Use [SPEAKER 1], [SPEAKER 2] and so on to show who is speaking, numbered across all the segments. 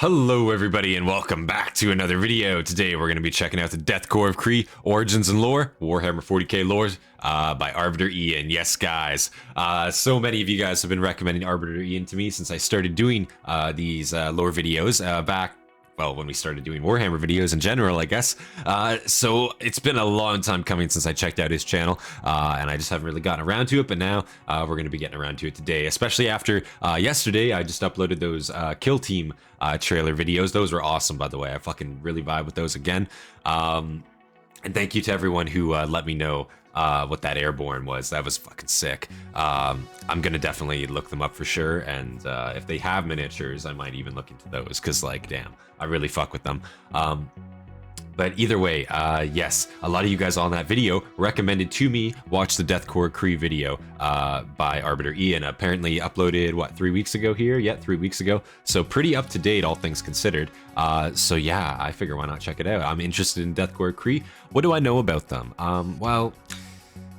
[SPEAKER 1] Hello everybody and welcome back to another video. Today we're going to be checking out the Death Korps of Krieg Origins and Lore, Warhammer 40k lore by Arbitor Ian. Yes guys, so many of you guys have been recommending Arbitor Ian to me since I started doing these lore videos back, well, when we started doing Warhammer videos in general, I guess. So it's been a long time coming since I checked out his channel, and I just haven't really gotten around to it, but now we're going to be getting around to it today, especially after yesterday I just uploaded those Kill Team trailer videos. Those were awesome, by the way. I fucking really vibe with those again. And thank you to everyone who let me know what that airborne was. That was fucking sick. I'm gonna definitely look them up for sure, and if they have miniatures, I might even look into those, because like, damn, I really fuck with them. But either way, yes, a lot of you guys on that video recommended to me watch the Death Korps of Krieg video by Arbitor Ian. Apparently uploaded, what, 3 weeks ago here? Yeah, 3 weeks ago. So pretty up to date, all things considered. So yeah, I figure why not check it out. I'm interested in Death Korps of Krieg. What do I know about them? Well,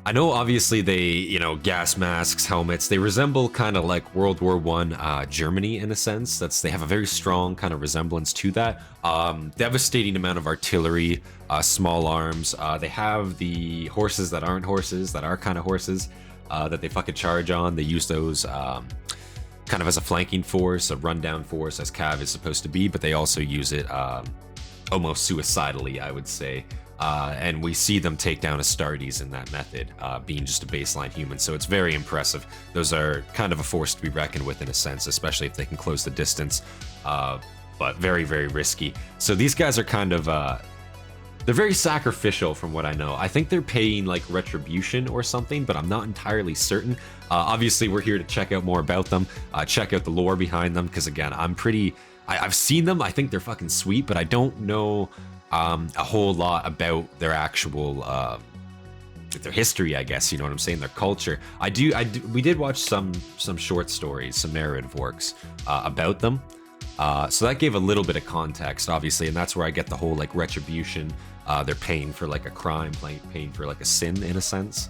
[SPEAKER 1] I know obviously they, you know, gas masks, helmets, they resemble kind of like World War I Germany in a sense. They have a very strong kind of resemblance to that. Devastating amount of artillery, small arms. They have the horses that aren't horses, that are kind of horses, that they fucking charge on. They use those kind of as a flanking force, a rundown force, as Cav is supposed to be, but they also use it almost suicidally, I would say. And we see them take down Astartes in that method, being just a baseline human, so it's very impressive. Those are kind of a force to be reckoned with in a sense, especially if they can close the distance, but very, very risky. So these guys are kind of, they're very sacrificial from what I know. I think they're paying like retribution or something, but I'm not entirely certain. Obviously, we're here to check out more about them, check out the lore behind them, because again, I've seen them, I think they're fucking sweet, but I don't know a whole lot about their actual their history, I guess, you know what I'm saying, their culture. We did watch some short stories, some narrative works about them, so that gave a little bit of context, obviously, and that's where I get the whole like retribution. They're paying for like a crime, paying for like a sin in a sense.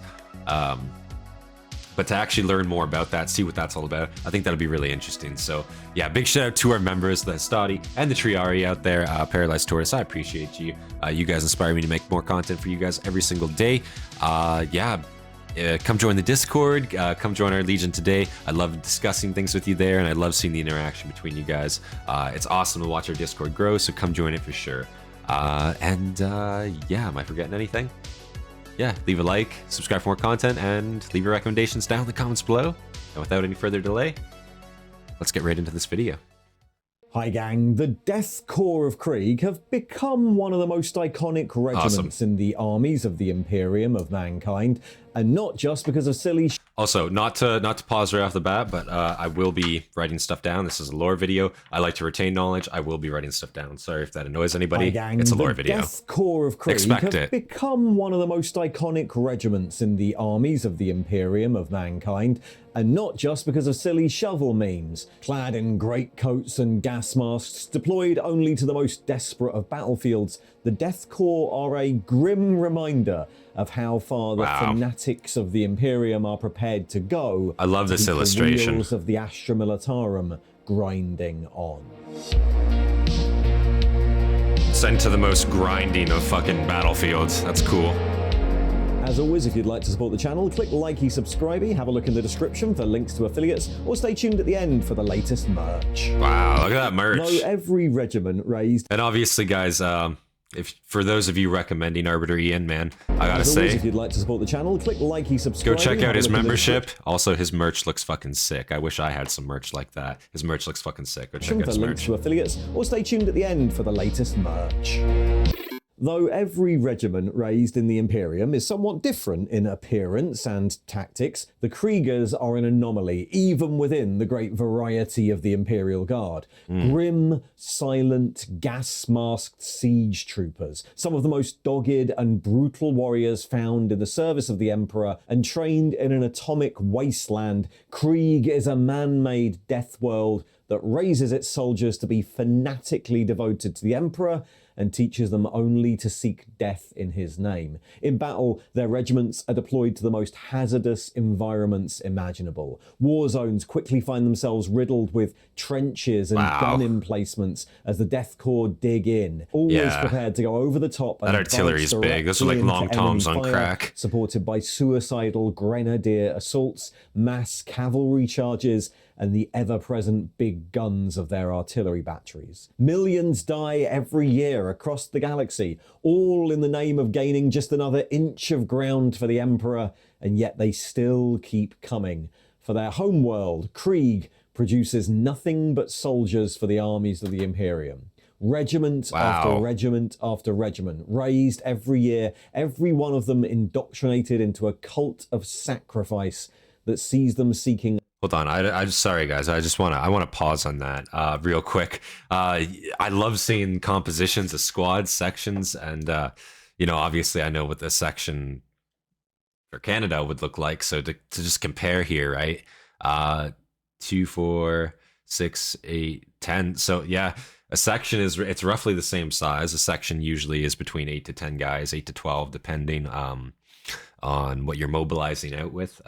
[SPEAKER 1] But to actually learn more about that, see what that's all about, I think that'll be really interesting. So yeah, big shout out to our members, the Hastati and the Triarii out there, Paralyzed, Tortoise. I appreciate you. You guys inspire me to make more content for you guys every single day. Yeah, come join the Discord, come join our Legion today. I love discussing things with you there, and I love seeing the interaction between you guys. It's awesome to watch our Discord grow, so come join it for sure. Yeah, am I forgetting anything? Yeah, leave a like, subscribe for more content, and leave your recommendations down in the comments below. And without any further delay, let's get right into this video.
[SPEAKER 2] Hi gang, the Death Korps of Krieg have become one of the most iconic regiments in the armies of the Imperium of mankind, and not just because of silly
[SPEAKER 1] Also, not to pause right off the bat, but I will be writing stuff down. This is a lore video. I like to retain knowledge. I will be writing stuff down. Sorry if that annoys anybody.
[SPEAKER 2] Hi gang,
[SPEAKER 1] it's a lore video.
[SPEAKER 2] The Death Korps of Krieg have become one of the most iconic regiments in the armies of the Imperium of mankind, and not just because of silly shovel memes. Clad in greatcoats and gas masks, deployed only to the most desperate of battlefields, the Death Korps are a grim reminder of how far the fanatics of the Imperium are prepared to go.
[SPEAKER 1] I love this illustration.
[SPEAKER 2] The wheels of the Astra Militarum grinding on.
[SPEAKER 1] Sent to the most grinding of fucking battlefields. That's cool.
[SPEAKER 2] As always, if you'd like to support the channel, click likey, subscribey, have a look in the description for links to affiliates, or stay tuned at the end for the latest merch.
[SPEAKER 1] Wow, look at that merch.
[SPEAKER 2] Though every regiment raised...
[SPEAKER 1] And obviously, guys, for those of you recommending Arbitor Ian, man, I gotta say,
[SPEAKER 2] if you'd like to support the channel, click likey, subscribey.
[SPEAKER 1] Go check out his membership. Also, his merch looks fucking sick. I wish I had some merch like that. His merch looks fucking sick. Go check out his merch.
[SPEAKER 2] Links to affiliates, or stay tuned at the end for the latest merch. Though every regiment raised in the Imperium is somewhat different in appearance and tactics, the Kriegers are an anomaly, even within the great variety of the Imperial Guard. Grim, silent, gas-masked siege troopers, some of the most dogged and brutal warriors found in the service of the Emperor, and trained in an atomic wasteland, Krieg is a man-made death world that raises its soldiers to be fanatically devoted to the Emperor and teaches them only to seek death in his name. In battle, their regiments are deployed to the most hazardous environments imaginable. War zones quickly find themselves riddled with trenches and gun emplacements as the Death Korps dig in, always prepared to go over the top.
[SPEAKER 1] That artillery is big. Those are like long toms on crack.
[SPEAKER 2] Supported by suicidal grenadier assaults, mass cavalry charges, and the ever-present big guns of their artillery batteries. Millions die every year across the galaxy, all in the name of gaining just another inch of ground for the Emperor, and yet they still keep coming. For their homeworld, Krieg produces nothing but soldiers for the armies of the Imperium. Regiment after regiment after regiment, raised every year, every one of them indoctrinated into a cult of sacrifice that sees them seeking...
[SPEAKER 1] Hold on, I'm sorry guys, I want to pause on that real quick. I love seeing compositions of squads, sections, and you know, obviously I know what the section for Canada would look like, so to just compare here, right? 2, 4, 6, 8, 10. So yeah, a section it's roughly the same size. A section usually is between 8 to 10 guys, 8 to 12, depending on what you're mobilizing out with.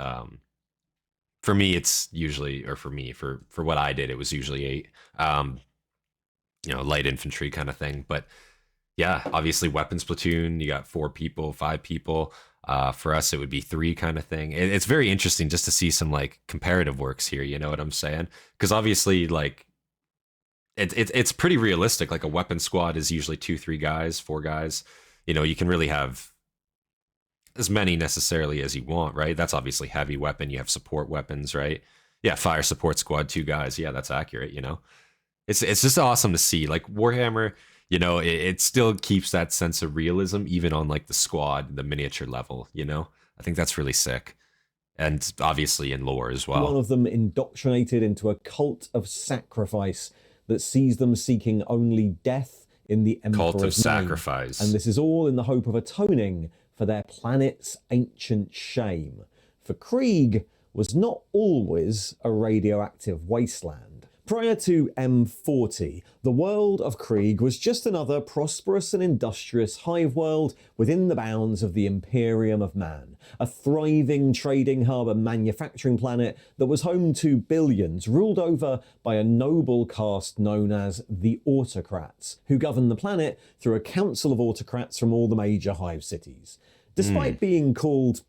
[SPEAKER 1] For me, it's usually, or for me, for what I did, it was usually 8. You know, light infantry kind of thing. But yeah, obviously weapons platoon, you got 4 people, 5 people. For us, it would be 3 kind of thing. It's very interesting just to see some like comparative works here. You know what I'm saying? Because obviously, like, it's pretty realistic. Like a weapon squad is usually 2, 3 guys, 4 guys. You know, you can really have as many necessarily as you want, right? That's obviously heavy weapon. You have support weapons, right? Yeah, fire support squad, 2 guys. Yeah, that's accurate. You know, it's just awesome to see. Like Warhammer, you know, it still keeps that sense of realism even on like the squad, the miniature level. You know, I think that's really sick, and obviously in lore as well.
[SPEAKER 2] One of them indoctrinated into a cult of sacrifice that sees them seeking only death in the Emperor's
[SPEAKER 1] cult of sacrifice,
[SPEAKER 2] and this is all in the hope of atoning for their planet's ancient shame. For Krieg was not always a radioactive wasteland. Prior to M40, the world of Krieg was just another prosperous and industrious hive world within the bounds of the Imperium of Man, a thriving trading hub and manufacturing planet that was home to billions, ruled over by a noble caste known as the Autocrats, who govern the planet through a council of autocrats from all the major hive cities. Despite being called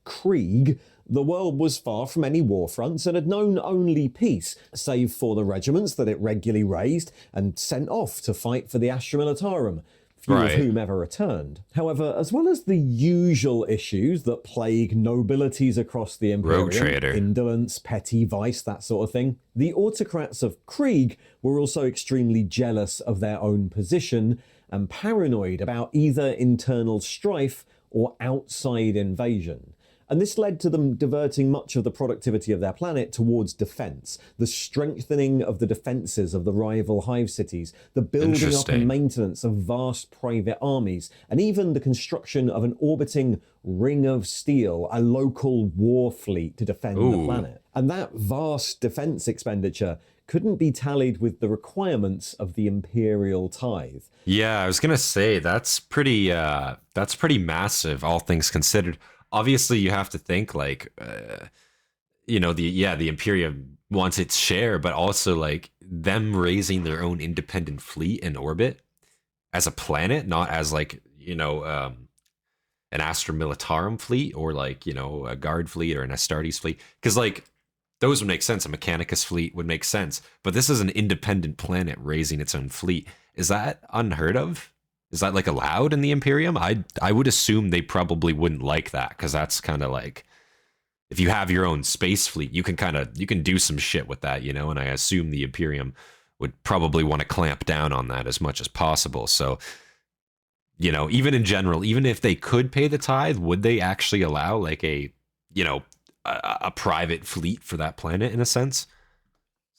[SPEAKER 2] Krieg, the world was far from any war fronts and had known only peace, save for the regiments that it regularly raised and sent off to fight for the Astra Militarum, few of whom ever returned. However, as well as the usual issues that plague nobilities across the Imperium, indolence, petty vice, that sort of thing, the autocrats of Krieg were also extremely jealous of their own position and paranoid about either internal strife or outside invasion. And this led to them diverting much of the productivity of their planet towards defense, the strengthening of the defenses of the rival hive cities, the building up and maintenance of vast private armies, and even the construction of an orbiting ring of steel, a local war fleet to defend the planet. And that vast defense expenditure couldn't be tallied with the requirements of the imperial tithe.
[SPEAKER 1] Yeah, I was gonna say that's pretty massive, all things considered. Obviously, you have to think like, you know, the Imperium wants its share, but also like them raising their own independent fleet in orbit as a planet, not as like, you know, an Astra Militarum fleet or like, you know, a Guard fleet or an Astartes fleet, because like those would make sense. A Mechanicus fleet would make sense, but this is an independent planet raising its own fleet. Is that unheard of? Is that like allowed in the Imperium? I would assume they probably wouldn't like that, because that's kind of like, if you have your own space fleet, you can do some shit with that, you know. And I assume the Imperium would probably want to clamp down on that as much as possible. So, you know, even in general, even if they could pay the tithe, would they actually allow like a, you know, a private fleet for that planet in a sense?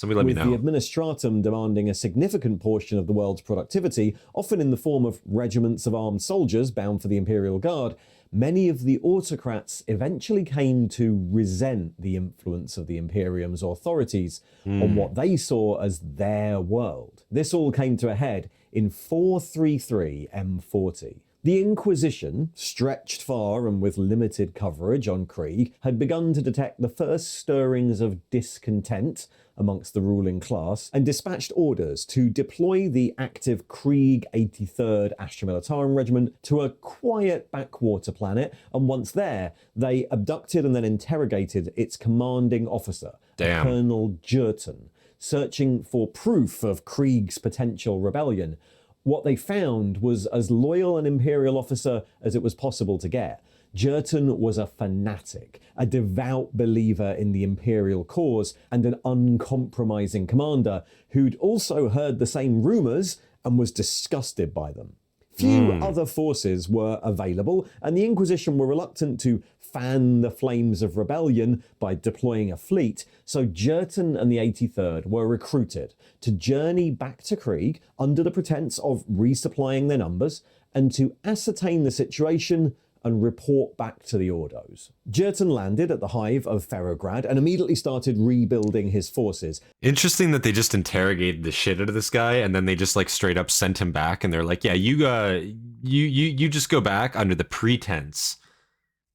[SPEAKER 1] Somebody let me
[SPEAKER 2] with the
[SPEAKER 1] know.
[SPEAKER 2] administratum demanding a significant portion of the world's productivity, often in the form of regiments of armed soldiers bound for the Imperial Guard. Many of the autocrats eventually came to resent the influence of the Imperium's authorities on what they saw as their world. This all came to a head in 433 M40. The Inquisition, stretched far and with limited coverage on Krieg, had begun to detect the first stirrings of discontent amongst the ruling class and dispatched orders to deploy the active Krieg 83rd Astra Militarum Regiment to a quiet backwater planet, and once there, they abducted and then interrogated its commanding officer, Colonel Jerton, searching for proof of Krieg's potential rebellion. What they found was as loyal an Imperial officer as it was possible to get. Jerton was a fanatic, a devout believer in the Imperial cause, and an uncompromising commander who'd also heard the same rumours and was disgusted by them. Few other forces were available, and the Inquisition were reluctant to fan the flames of rebellion by deploying a fleet, so Jerton and the 83rd were recruited to journey back to Krieg under the pretense of resupplying their numbers and to ascertain the situation and report back to the Ordos. Jerton landed at the hive of Ferrograd and immediately started rebuilding his forces.
[SPEAKER 1] Interesting that they just interrogated the shit out of this guy and then they just like straight up sent him back and they're like, yeah, you just go back under the pretense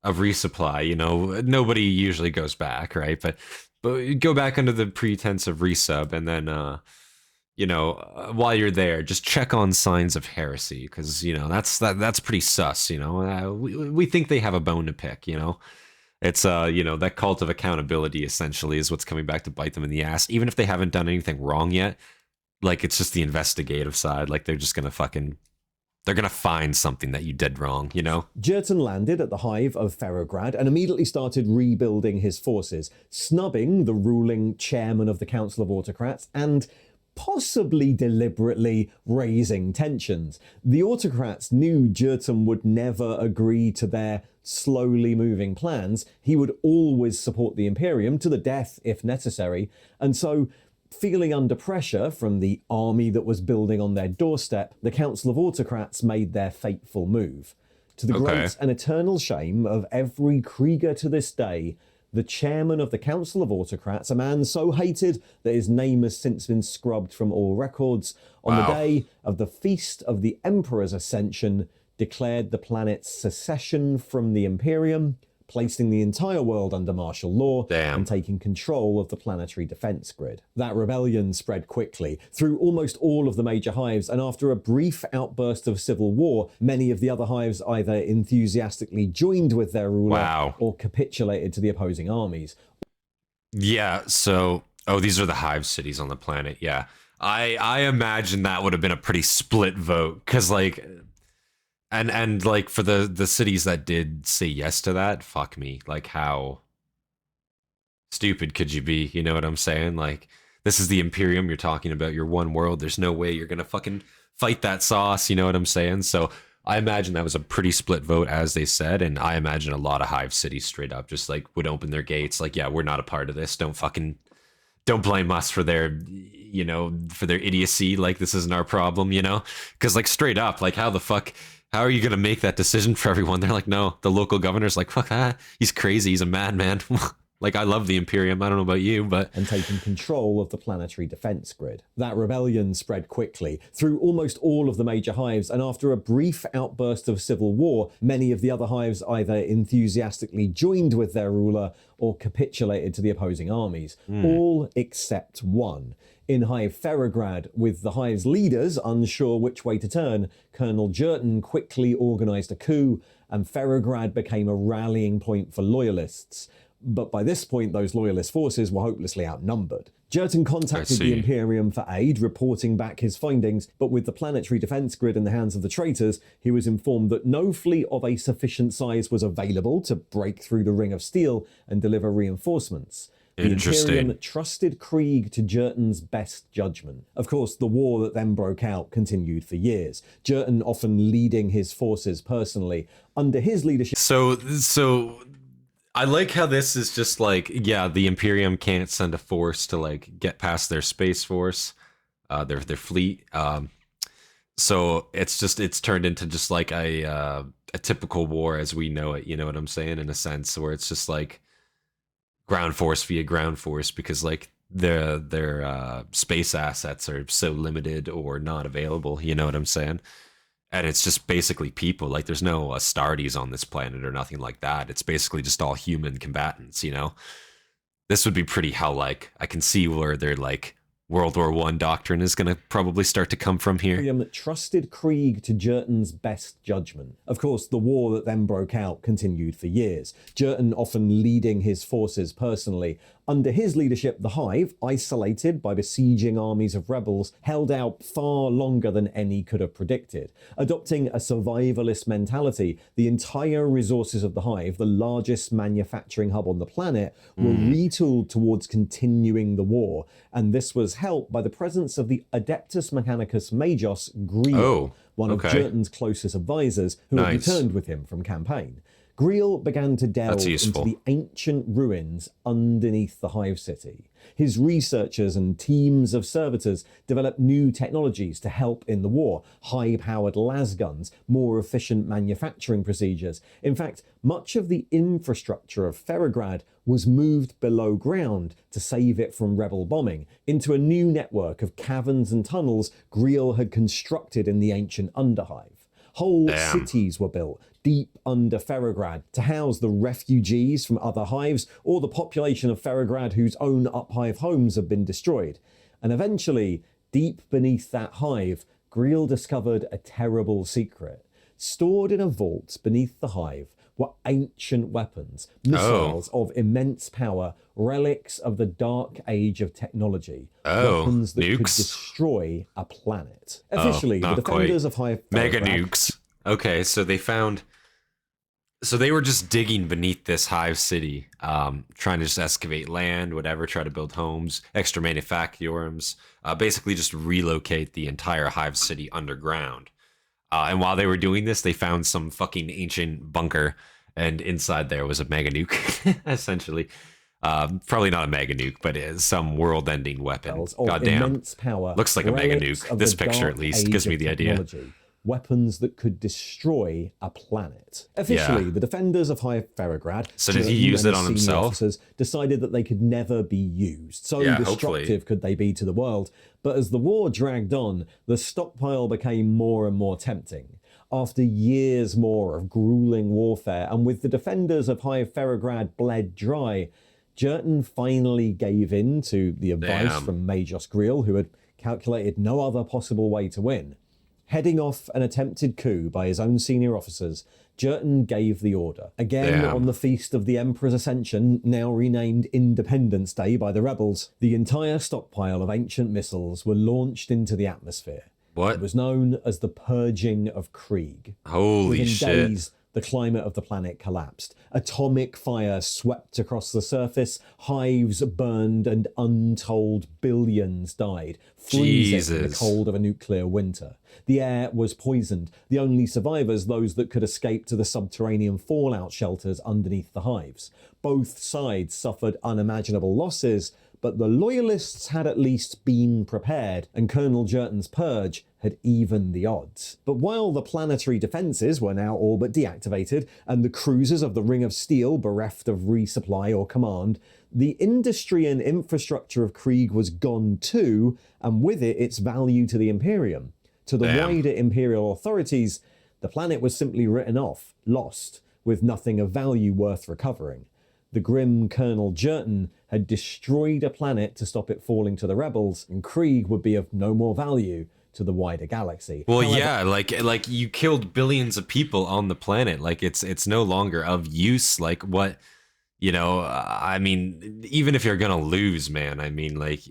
[SPEAKER 1] of resupply. You know, nobody usually goes back, right? But go back under the pretense of resub, and then while you're there, just check on signs of heresy, because that's pretty sus. We think they have a bone to pick. It's that cult of accountability essentially is what's coming back to bite them in the ass, even if they haven't done anything wrong yet. Like, it's just the investigative side. Like, they're just gonna they're gonna find something that you did wrong.
[SPEAKER 2] Jerton landed at the hive of Ferrograd and immediately started rebuilding his forces, snubbing the ruling chairman of the Council of Autocrats and possibly deliberately raising tensions. The autocrats knew Jerton would never agree to their slowly moving plans. He would always support the Imperium to the death if necessary, and so, feeling under pressure from the army that was building on their doorstep, the Council of Autocrats made their fateful move. To the great and eternal shame of every Krieger to this day, the chairman of the Council of Autocrats, a man so hated that his name has since been scrubbed from all records, on the day of the Feast of the Emperor's Ascension, declared the planet's secession from the Imperium, placing the entire world under martial law and taking control of the planetary defense grid. That rebellion spread quickly through almost all of the major hives, and after a brief outburst of civil war, many of the other hives either enthusiastically joined with their ruler or capitulated to the opposing armies.
[SPEAKER 1] Yeah, so these are the hive cities on the planet. Yeah, I imagine that would have been a pretty split vote, because like, and like for the cities that did say yes to that, fuck me, like how stupid could you be? You know what I'm saying? Like, this is the Imperium you're talking about, your one world. There's no way you're gonna fucking fight that sauce. You know what I'm saying? So I imagine that was a pretty split vote, as they said, and I imagine a lot of hive cities straight up just like would open their gates, like, yeah, we're not a part of this. Don't blame us for their idiocy. Like, this isn't our problem, because like straight up, like, how are you going to make that decision for everyone? They're like, no, the local governor's like, fuck that. He's crazy. He's a madman. Like, I love the Imperium. I don't know about you, but...
[SPEAKER 2] And taking control of the planetary defense grid. That rebellion spread quickly through almost all of the major hives, and after a brief outburst of civil war, many of the other hives either enthusiastically joined with their ruler or capitulated to the opposing armies. All except one. In Hive Ferrograd, with the hive's leaders unsure which way to turn, Colonel Jerton quickly organised a coup, and Ferrograd became a rallying point for loyalists. But by this point, those loyalist forces were hopelessly outnumbered. Jerton contacted the Imperium for aid, reporting back his findings, but with the planetary defense grid in the hands of the traitors, he was informed that no fleet of a sufficient size was available to break through the Ring of Steel and deliver reinforcements. The Imperium trusted Krieg to Jerton's best judgment. Of course, the war that then broke out continued for years, Jerton often leading his forces personally. Under his leadership...
[SPEAKER 1] So I like how this is just like, yeah, the Imperium can't send a force to like get past their space force, their fleet. So it's turned into just like a typical war as we know it. You know what I'm saying? In a sense, where it's just like ground force via ground force, because like their space assets are so limited or not available. You know what I'm saying? And it's just basically people. Like there's no Astartes on this planet or nothing like that. It's basically just all human combatants. You know, this would be pretty hell-like. I can see where they're like World War One doctrine is going to probably start to come from here.
[SPEAKER 2] That trusted Krieg to Jurten's best judgment. Of course, the war that then broke out continued for years, Jurten often leading his forces personally. Under his leadership, the Hive, isolated by besieging armies of rebels, held out far longer than any could have predicted. Adopting a survivalist mentality, the entire resources of the Hive, the largest manufacturing hub on the planet, were retooled towards continuing the war, and this was helped by the presence of the Adeptus Mechanicus Magos Greel, one of Jurten's closest advisors, who had returned with him from campaign. Greel began to delve into the ancient ruins underneath the Hive City. His researchers and teams of servitors developed new technologies to help in the war, high-powered lasguns, more efficient manufacturing procedures. In fact, much of the infrastructure of Ferrograd was moved below ground to save it from rebel bombing, into a new network of caverns and tunnels Greel had constructed in the ancient Underhive. Whole cities were built deep under Ferrograd to house the refugees from other hives or the population of Ferrograd whose own uphive homes had been destroyed. And eventually, deep beneath that hive, Greel discovered a terrible secret. Stored in a vault beneath the hive were ancient weapons, missiles of immense power, relics of the dark age of technology, weapons that could destroy a planet. Officially, the defenders of Hive
[SPEAKER 1] Mega nukes. Okay, so they were just digging beneath this Hive city, trying to just excavate land, whatever, try to build homes, extra manufactorums, basically just relocate the entire Hive city underground. And while they were doing this, they found some fucking ancient bunker, and inside there was a mega nuke, essentially. Probably not a mega nuke, but some world-ending weapon. Goddamn. Looks like a mega nuke. This picture, at least, gives me the idea.
[SPEAKER 2] Weapons that could destroy a planet. Officially, the defenders of Hive Ferrograd,
[SPEAKER 1] so did he use it on himself?
[SPEAKER 2] Officers decided that they could never be used. So destructive could they be to the world. But as the war dragged on, the stockpile became more and more tempting. After years more of grueling warfare, and with the defenders of Hive Ferrograd bled dry, Jurten finally gave in to the advice from Magos Greel, who had calculated no other possible way to win. Heading off an attempted coup by his own senior officers, Jurten gave the order. Again, on the feast of the Emperor's Ascension, now renamed Independence Day by the rebels, the entire stockpile of ancient missiles were launched into the atmosphere. It was known as the Purging of Krieg.
[SPEAKER 1] Holy shit.
[SPEAKER 2] Days, the climate of the planet collapsed. Atomic fire swept across the surface, hives burned, and untold billions died, freezing in the cold of a nuclear winter. The air was poisoned. The only survivors, those that could escape to the subterranean fallout shelters underneath the hives. Both sides suffered unimaginable losses, but the loyalists had at least been prepared, and Colonel Jurten's purge had evened the odds. But while the planetary defences were now all but deactivated, and the cruisers of the Ring of Steel bereft of resupply or command, the industry and infrastructure of Krieg was gone too, and with it its value to the Imperium. To the wider Imperial authorities, the planet was simply written off, lost, with nothing of value worth recovering. The grim Colonel Jurten had destroyed a planet to stop it falling to the rebels, and Krieg would be of no more value to the wider galaxy.
[SPEAKER 1] Well, however, like you killed billions of people on the planet. Like it's no longer of use. Like what, I mean, even if you're gonna lose, man, I mean, like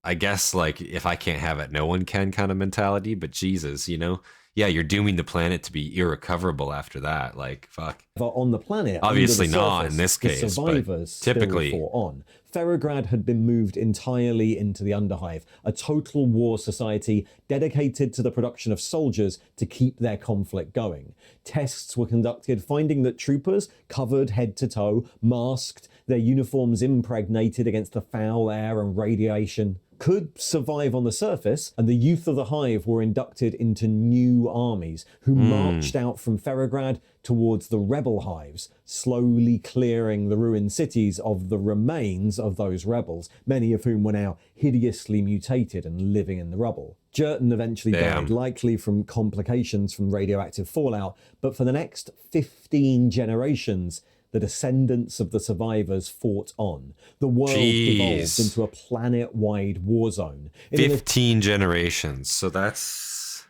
[SPEAKER 1] I guess, like, if I can't have it, no one can kind of mentality. But Jesus, you know, yeah, you're dooming the planet to be irrecoverable after that. Like, fuck.
[SPEAKER 2] On the planet,
[SPEAKER 1] Obviously
[SPEAKER 2] under the
[SPEAKER 1] not
[SPEAKER 2] surface,
[SPEAKER 1] in this
[SPEAKER 2] the
[SPEAKER 1] case, but
[SPEAKER 2] survivors
[SPEAKER 1] typically-
[SPEAKER 2] still fought on. Ferrograd had been moved entirely into the Underhive, a total war society dedicated to the production of soldiers to keep their conflict going. Tests were conducted, finding that troopers, covered head to toe, masked, their uniforms impregnated against the foul air and radiation, could survive on the surface, and the youth of the Hive were inducted into new armies who marched out from Ferrograd towards the rebel hives, slowly clearing the ruined cities of the remains of those rebels, many of whom were now hideously mutated and living in the rubble. Jurton eventually died, likely from complications from radioactive fallout, but for the next 15 generations, the descendants of the survivors fought on. The world evolved into a planet-wide war zone.
[SPEAKER 1] 15 generations. So that's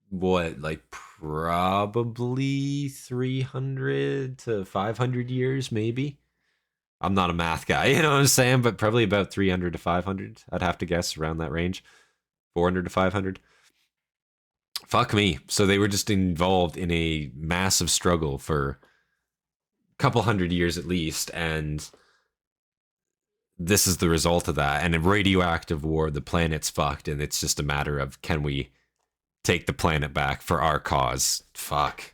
[SPEAKER 1] what, like probably 300 to 500 years, maybe? I'm not a math guy, you know what I'm saying? But probably about 300 to 500, I'd have to guess, around that range. 400 to 500. Fuck me. So they were just involved in a massive struggle for a couple hundred years at least, and this is the result of that. And in radioactive war, the planet's fucked, and it's just a matter of, can we take the planet back for our cause? Fuck.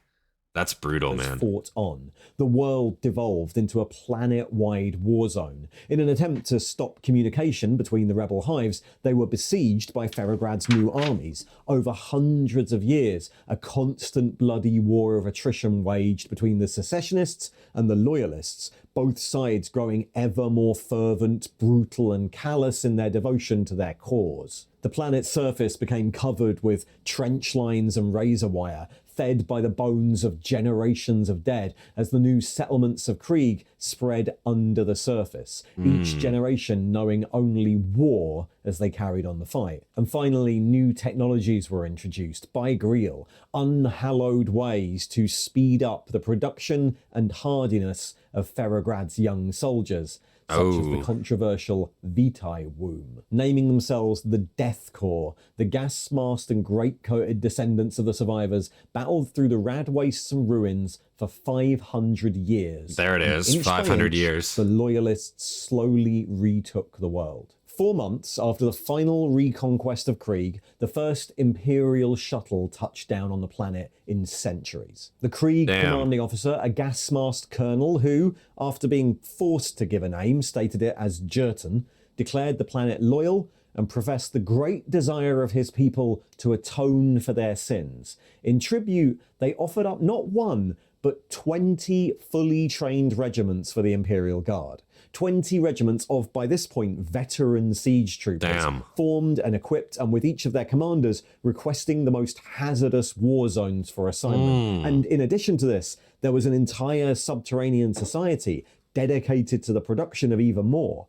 [SPEAKER 1] That's brutal, man.
[SPEAKER 2] Fought on. The world devolved into a planet-wide war zone. In an attempt to stop communication between the rebel hives, they were besieged by Ferrograd's new armies. Over hundreds of years, a constant bloody war of attrition waged between the secessionists and the loyalists, both sides growing ever more fervent, brutal, and callous in their devotion to their cause. The planet's surface became covered with trench lines and razor wire, fed by the bones of generations of dead as the new settlements of Krieg spread under the surface, each generation knowing only war as they carried on the fight. And finally, new technologies were introduced by Greel, unhallowed ways to speed up the production and hardiness of Ferrograd's young soldiers, such as the controversial Vitae womb, naming themselves the Death Korps. The gas-masked and great-coated descendants of the survivors battled through the rad wastes and ruins for 500 years.
[SPEAKER 1] There it is, 500 years.
[SPEAKER 2] The loyalists slowly retook the world. 4 months after the final reconquest of Krieg, the first Imperial shuttle touched down on the planet in centuries. The Krieg commanding officer, a gas-masked colonel who, after being forced to give a name, stated it as Jurton, declared the planet loyal and professed the great desire of his people to atone for their sins. In tribute, they offered up not one, but 20 fully trained regiments for the Imperial Guard. 20 regiments of, by this point, veteran siege troopers, formed and equipped, and with each of their commanders requesting the most hazardous war zones for assignment. And in addition to this, there was an entire subterranean society dedicated to the production of even more.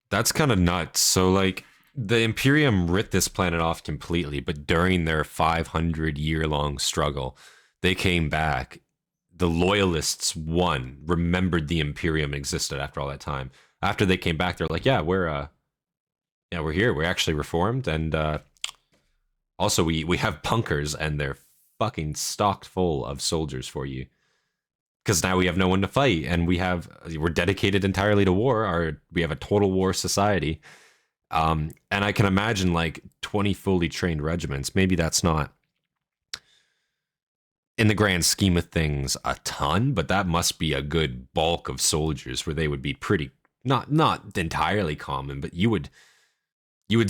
[SPEAKER 1] That's kind of nuts. So, like, the Imperium ripped this planet off completely, but during their 500-year-long struggle, they came back. The loyalists won, remembered the Imperium existed after all that time. After they came back, they're like, yeah, we're here. We're actually reformed. And also we have bunkers, and they're fucking stocked full of soldiers for you. Because now we have no one to fight, and we're dedicated entirely to war. We have a total war society. And I can imagine like 20 fully trained regiments. Maybe that's not, in the grand scheme of things, a ton, but that must be a good bulk of soldiers where they would be pretty, not entirely common, but you would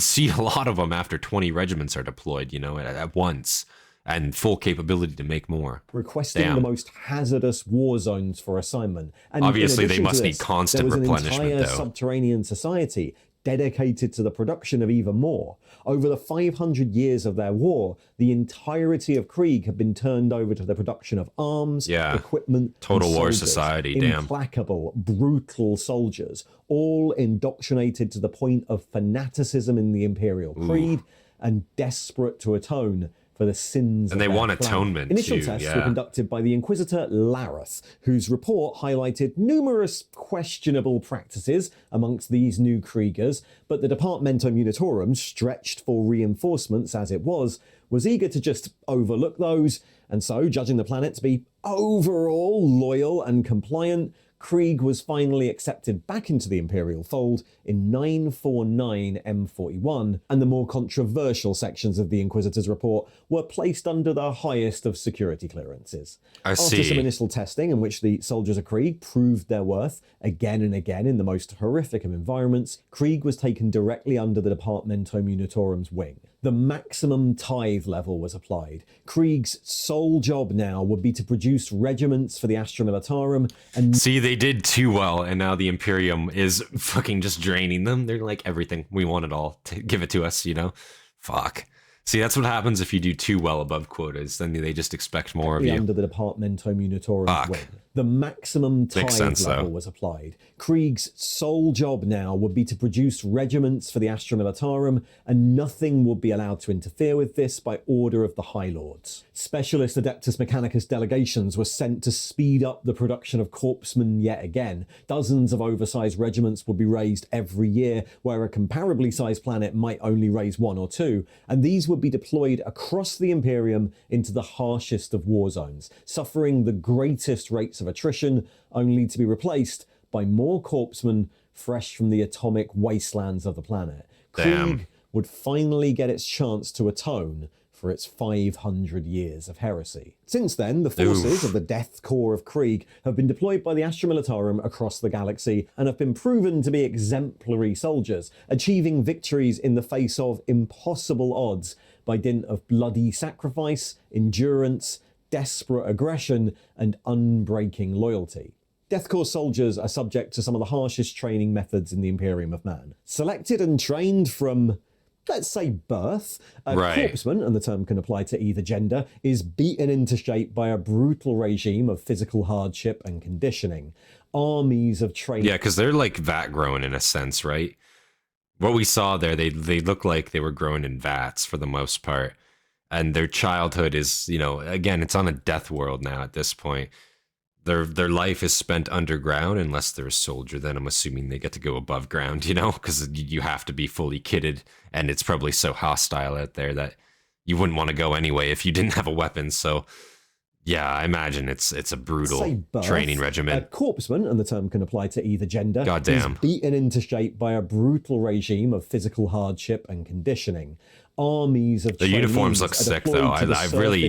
[SPEAKER 1] see a lot of them after 20 regiments are deployed, you know, at once, and full capability to make more.
[SPEAKER 2] Requesting the most hazardous war zones for assignment. And
[SPEAKER 1] obviously they must need constant replenishment,
[SPEAKER 2] there was an entire subterranean society dedicated to the production of even more. Over the 500 years of their war, the entirety of Krieg had been turned over to the production of arms, equipment,
[SPEAKER 1] total war
[SPEAKER 2] soldiers.
[SPEAKER 1] society,
[SPEAKER 2] Implacable, brutal soldiers, all indoctrinated to the point of fanaticism in the Imperial Creed and desperate to atone for the sins
[SPEAKER 1] And
[SPEAKER 2] of
[SPEAKER 1] they
[SPEAKER 2] their
[SPEAKER 1] want
[SPEAKER 2] clan.
[SPEAKER 1] atonement
[SPEAKER 2] Initial
[SPEAKER 1] too,
[SPEAKER 2] tests
[SPEAKER 1] yeah.
[SPEAKER 2] were conducted by the Inquisitor Lareth, whose report highlighted numerous questionable practices amongst these new Kriegers, but the Departmentum Unitorum, stretched for reinforcements as it was eager to just overlook those, and so, judging the planet to be overall loyal and compliant, Krieg was finally accepted back into the Imperial fold in 949 M41, and the more controversial sections of the Inquisitor's report were placed under the highest of security clearances. After some initial testing in which the soldiers of Krieg proved their worth again and again in the most horrific of environments, Krieg was taken directly under the Departmentum Unitorum's wing. The maximum tithe level was applied. Krieg's sole job now would be to produce regiments for the Astra Militarum and...
[SPEAKER 1] See, they did too well, and now the Imperium is fucking just draining them. They're like, everything. We want it all. Give it to us, you know? Fuck. See, that's what happens if you do too well above quotas. Then they just expect more of you.
[SPEAKER 2] Under the Departmentum Unitorum's wing. The maximum tithe level was applied. Krieg's sole job now would be to produce regiments for the Astra Militarum, and nothing would be allowed to interfere with this by order of the High Lords. Specialist Adeptus Mechanicus delegations were sent to speed up the production of corpsmen yet again. Dozens of oversized regiments would be raised every year, where a comparably sized planet might only raise one or two, and these would be deployed across the Imperium into the harshest of war zones, suffering the greatest rates of attrition, only to be replaced by more corpsmen fresh from the atomic wastelands of the planet. Krieg would finally get its chance to atone for its 500 years of heresy. Since then, the forces of the Death Korps of Krieg have been deployed by the Astra Militarum across the galaxy and have been proven to be exemplary soldiers, achieving victories in the face of impossible odds by dint of bloody sacrifice, endurance, desperate aggression, and unbreaking loyalty. Death Korps soldiers are subject to some of the harshest training methods in the Imperium of Man. Selected and trained from, let's say, birth, a corpsman, and the term can apply to either gender, is beaten into shape by a brutal regime of physical hardship and conditioning. Armies of training...
[SPEAKER 1] Yeah, because they're like vat grown in a sense, right? What we saw there, they look like they were grown in vats for the most part. And their childhood is, you know, again, it's on a death world now at this point. Their life is spent underground unless they're a soldier. Then I'm assuming they get to go above ground, you know, because you have to be fully kitted, and it's probably so hostile out there that you wouldn't want to go anyway if you didn't have a weapon. So, yeah, I imagine it's a brutal training regimen.
[SPEAKER 2] A corpsman, and the term can apply to either gender,
[SPEAKER 1] Goddamn.
[SPEAKER 2] is beaten into shape by a brutal regime of physical hardship and conditioning. Armies of
[SPEAKER 1] the uniforms look sick though. I really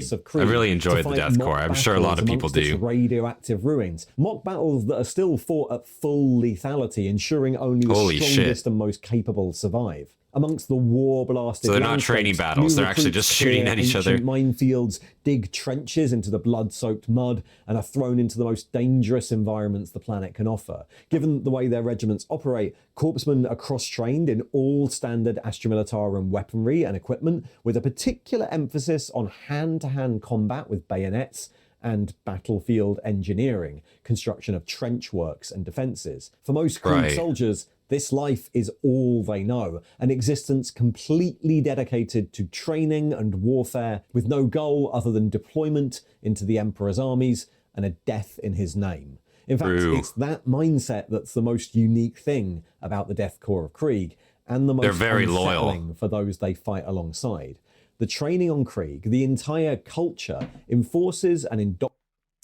[SPEAKER 1] enjoyed the Death Korps. I'm sure a lot of people do.
[SPEAKER 2] Radioactive ruins, mock battles that are still fought at full lethality, ensuring only the strongest and most capable survive. Amongst the war-blasted
[SPEAKER 1] so they're not training battles, they're actually just shooting at each other.
[SPEAKER 2] Minefields, dig trenches into the blood-soaked mud, and are thrown into the most dangerous environments the planet can offer. Given the way their regiments operate, corpsmen are cross-trained in all standard Astra Militarum weaponry and equipment, with a particular emphasis on hand-to-hand combat with bayonets and battlefield engineering, construction of trench works and defences. For most Krieg soldiers, this life is all they know, an existence completely dedicated to training and warfare, with no goal other than deployment into the Emperor's armies and a death in his name. In fact, it's that mindset that's the most unique thing about the Death Korps of Krieg, and the most unsettling for those they fight alongside. The training on Krieg, the entire culture, enforces and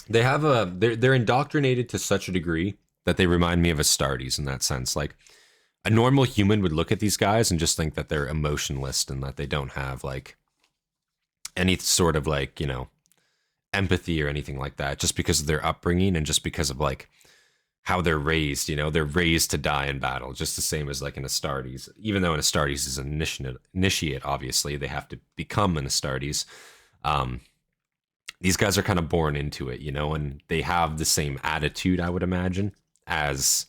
[SPEAKER 1] they're indoctrinated to such a degree that they remind me of Astartes in that sense. Like, a normal human would look at these guys and just think that they're emotionless and that they don't have like any sort of like, you know, empathy or anything like that, just because of their upbringing and just because of like how they're raised. You know, they're raised to die in battle, just the same as like an Astartes. Even though an Astartes is an initiate, obviously they have to become an Astartes. These guys are kind of born into it, you know, and they have the same attitude, I would imagine, as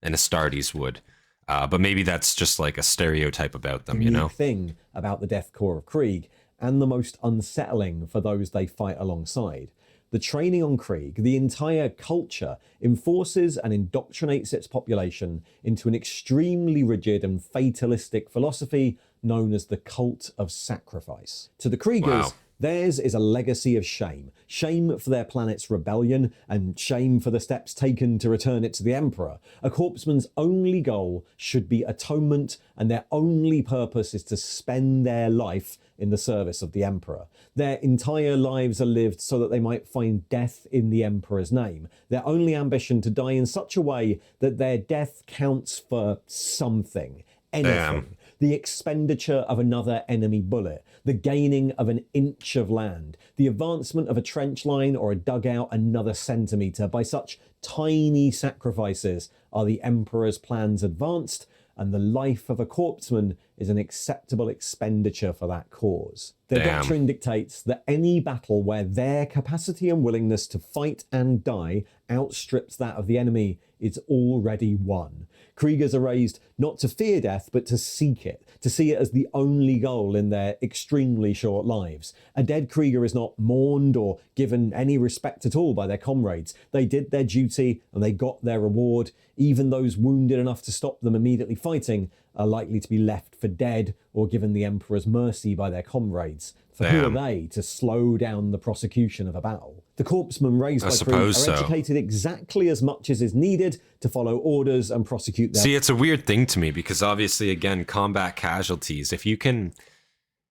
[SPEAKER 1] an Astartes would. But maybe that's just like a stereotype about them, you know?
[SPEAKER 2] The thing about the Death Korps of Krieg, and the most unsettling for those they fight alongside. The training on Krieg, the entire culture, enforces and indoctrinates its population into an extremely rigid and fatalistic philosophy known as the cult of sacrifice. To the Kriegers, Theirs is a legacy of shame. Shame for their planet's rebellion, and shame for the steps taken to return it to the Emperor. A corpsman's only goal should be atonement, and their only purpose is to spend their life in the service of the Emperor. Their entire lives are lived so that they might find death in the Emperor's name. Their only ambition to die in such a way that their death counts for something. Anything.
[SPEAKER 1] Damn.
[SPEAKER 2] The expenditure of another enemy bullet, the gaining of an inch of land, the advancement of a trench line or a dugout another centimetre. By such tiny sacrifices are the Emperor's plans advanced, and the life of a corpsman is an acceptable expenditure for that cause. Their doctrine dictates that any battle where their capacity and willingness to fight and die outstrips that of the enemy is already won. Kriegers are raised not to fear death, but to seek it, to see it as the only goal in their extremely short lives. A dead Krieger is not mourned or given any respect at all by their comrades. They did their duty and they got their reward. Even those wounded enough to stop them immediately fighting are likely to be left for dead or given the Emperor's mercy by their comrades. For who are they to slow down the prosecution of a battle? The corpsmen raised by Krieg are educated exactly as much as is needed to follow orders and prosecute their...
[SPEAKER 1] See, it's a weird thing to me because obviously, again, combat casualties, if you can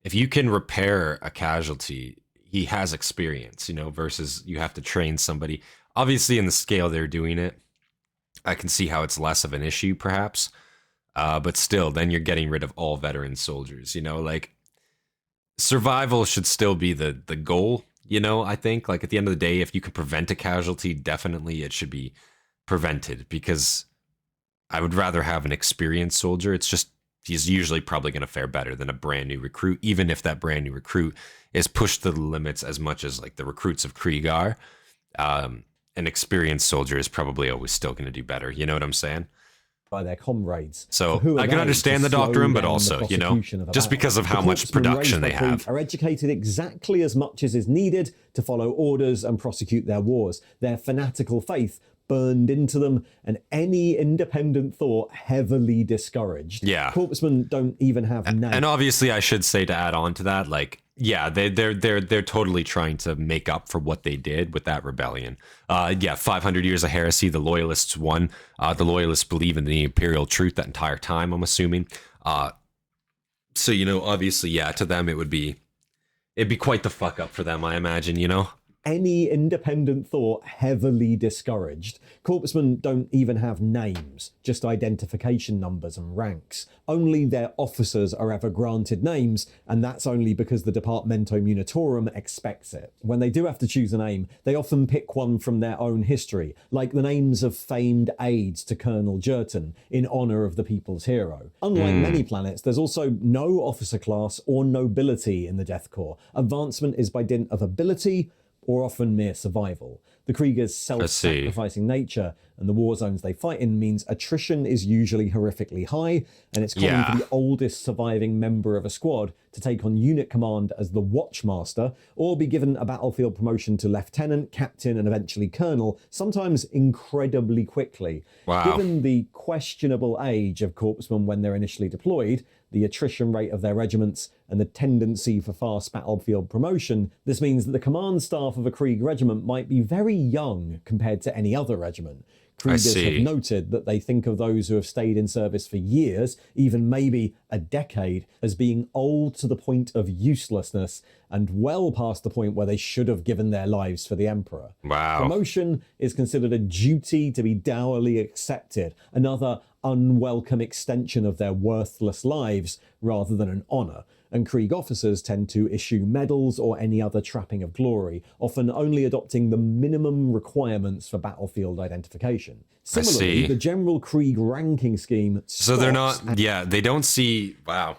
[SPEAKER 1] repair a casualty, he has experience, you know, versus you have to train somebody. Obviously, in the scale they're doing it, I can see how it's less of an issue, perhaps. But still, then you're getting rid of all veteran soldiers, you know, like survival should still be the goal, you know, I think. Like at the end of the day, if you can prevent a casualty, definitely it should be prevented, because I would rather have an experienced soldier. It's just, he's usually probably going to fare better than a brand new recruit, even if that brand new recruit is pushed to the limits as much as like the recruits of Krieg are. An experienced soldier is probably always still going to do better. You know what I'm saying?
[SPEAKER 2] By their comrades.
[SPEAKER 1] So I can understand the doctrine, but also, you know, just because of how much production they have.
[SPEAKER 2] Are educated exactly as much as is needed to follow orders and prosecute their wars. Their fanatical faith burned into them, and any independent thought heavily discouraged.
[SPEAKER 1] Yeah.
[SPEAKER 2] Corpsmen don't even have names.
[SPEAKER 1] And obviously, I should say, to add on to that, like, yeah, they're totally trying to make up for what they did with that rebellion. 500 years of heresy. The loyalists won. The loyalists believe in the imperial truth that entire time, I'm assuming. So, you know, obviously, yeah, to them it'd be quite the fuck up for them, I imagine, you know.
[SPEAKER 2] Any independent thought heavily discouraged. Corpsmen don't even have names, just identification numbers and ranks. Only their officers are ever granted names, and that's only because the Departamento Munitorum expects it. When they do have to choose a name, they often pick one from their own history, like the names of famed aides to Colonel Jerton, in honour of the people's hero. Unlike many planets, there's also no officer class or nobility in the Death Korps. Advancement is by dint of ability, or often mere survival. The Kriegers' self-sacrificing nature and the war zones they fight in means attrition is usually horrifically high, and it's common for the oldest surviving member of a squad to take on unit command as the Watchmaster, or be given a battlefield promotion to lieutenant, captain, and eventually colonel, sometimes incredibly quickly.
[SPEAKER 1] Wow.
[SPEAKER 2] Given the questionable age of corpsmen when they're initially deployed, the attrition rate of their regiments, and the tendency for fast battlefield promotion, this means that the command staff of a Krieg regiment might be very young compared to any other regiment. Kriegers have noted that they think of those who have stayed in service for years, even maybe a decade, as being old to the point of uselessness and well past the point where they should have given their lives for the Emperor.
[SPEAKER 1] Wow.
[SPEAKER 2] Promotion is considered a duty to be dourly accepted, another unwelcome extension of their worthless lives rather than an honour. And Krieg officers tend to issue medals or any other trapping of glory, often only adopting the minimum requirements for battlefield identification. Similarly, the general Krieg ranking scheme
[SPEAKER 1] so they're not, they don't see, wow.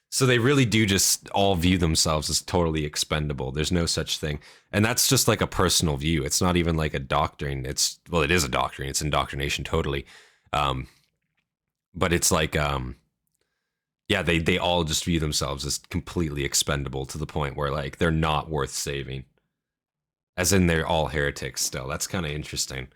[SPEAKER 1] So they really do just all view themselves as totally expendable. There's no such thing. And that's just like a personal view. It's not even like a doctrine. It is a doctrine. It's indoctrination totally. But it's like, they all just view themselves as completely expendable to the point where like they're not worth saving. As in they're all heretics still. That's kind of interesting.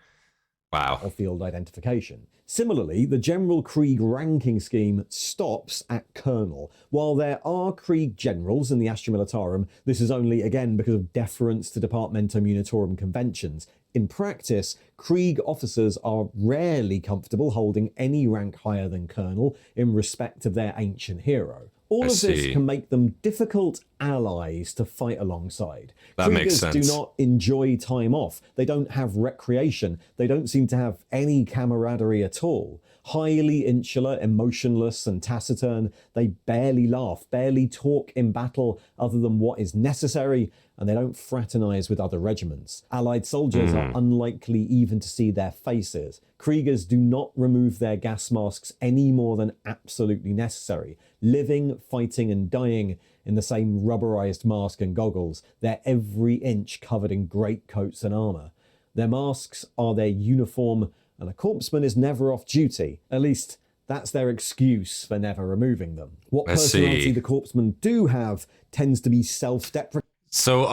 [SPEAKER 1] Wow.
[SPEAKER 2] battlefield identification. Similarly, the general Krieg ranking scheme stops at colonel. While there are Krieg generals in the Astra Militarum, this is only, again, because of deference to Departmentum Unitorum conventions. In practice, Krieg officers are rarely comfortable holding any rank higher than colonel in respect of their ancient hero. All of this can make them difficult allies to fight alongside.
[SPEAKER 1] That makes
[SPEAKER 2] Kriegers
[SPEAKER 1] sense.
[SPEAKER 2] do not enjoy time off. They don't have recreation. They don't seem to have any camaraderie at all. Highly insular, emotionless, and taciturn, they barely laugh, barely talk in battle other than what is necessary, and they don't fraternize with other regiments. Allied soldiers are unlikely even to see their faces. Kriegers do not remove their gas masks any more than absolutely necessary. Living, fighting, and dying in the same rubberized mask and goggles, they're every inch covered in greatcoats and armor. Their masks are their uniform, and a corpsman is never off duty. At least, that's their excuse for never removing them. What personality the corpsmen do have tends to be self-deprecating.
[SPEAKER 1] So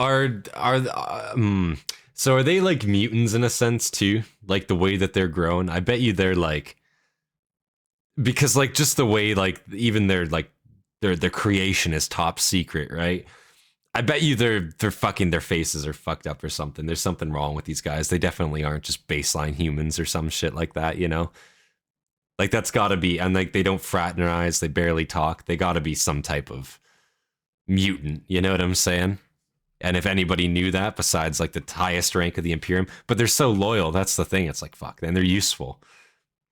[SPEAKER 1] so are they like mutants in a sense too? Like the way that they're grown? I bet you they're like, because like just the way like even their creation is top secret, right? I bet you they're fucking, their faces are fucked up or something. There's something wrong with these guys. They definitely aren't just baseline humans or some shit like that, you know? Like that's gotta be, and like they don't fraternize, they barely talk. They gotta be some type of mutant, you know what I'm saying? And if anybody knew that, besides like the highest rank of the Imperium, but they're so loyal, that's the thing. It's like, fuck, and they're useful.